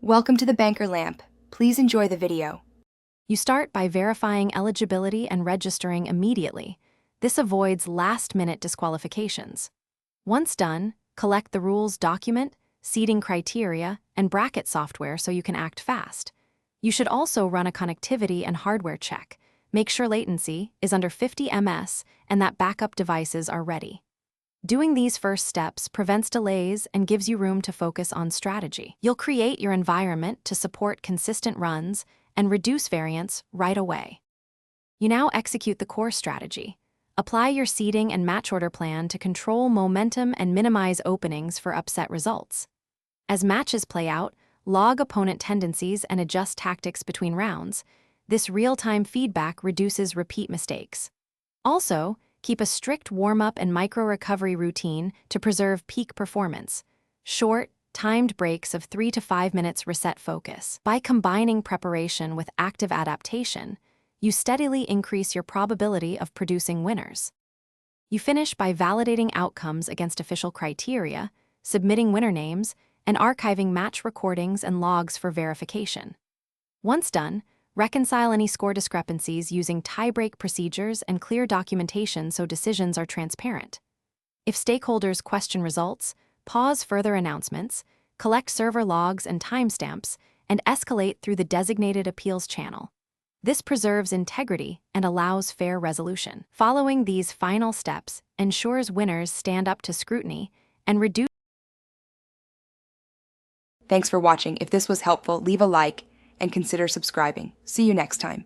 Welcome to the Banker Lamp. Please enjoy the video. You start by verifying eligibility and registering immediately. This avoids last-minute disqualifications. Once done, collect the rules document, seeding criteria, and bracket software so you can act fast. You should also run a connectivity and hardware check. Make sure latency is under 50 ms and that backup devices are ready. Doing these first steps prevents delays and gives you room to focus on strategy. You'll create your environment to support consistent runs and reduce variance right away. You now execute the core strategy. Apply your seeding and match order plan to control momentum and minimize openings for upset results. As matches play out, log opponent tendencies and adjust tactics between rounds. This real-time feedback reduces repeat mistakes. Also, keep a strict warm-up and micro-recovery routine to preserve peak performance. Short, timed breaks of 3 to 5 minutes reset focus. By combining preparation with active adaptation, you steadily increase your probability of producing winners. You finish by validating outcomes against official criteria, submitting winner names, and archiving match recordings and logs for verification. Once done, reconcile any score discrepancies using tie-break procedures and clear documentation so decisions are transparent. If stakeholders question results, pause further announcements, collect server logs and timestamps, and escalate through the designated appeals channel. This preserves integrity and allows fair resolution. Following these final steps ensures winners stand up to scrutiny and reduce. Thanks for watching. If this was helpful, leave a like and consider subscribing. See you next time.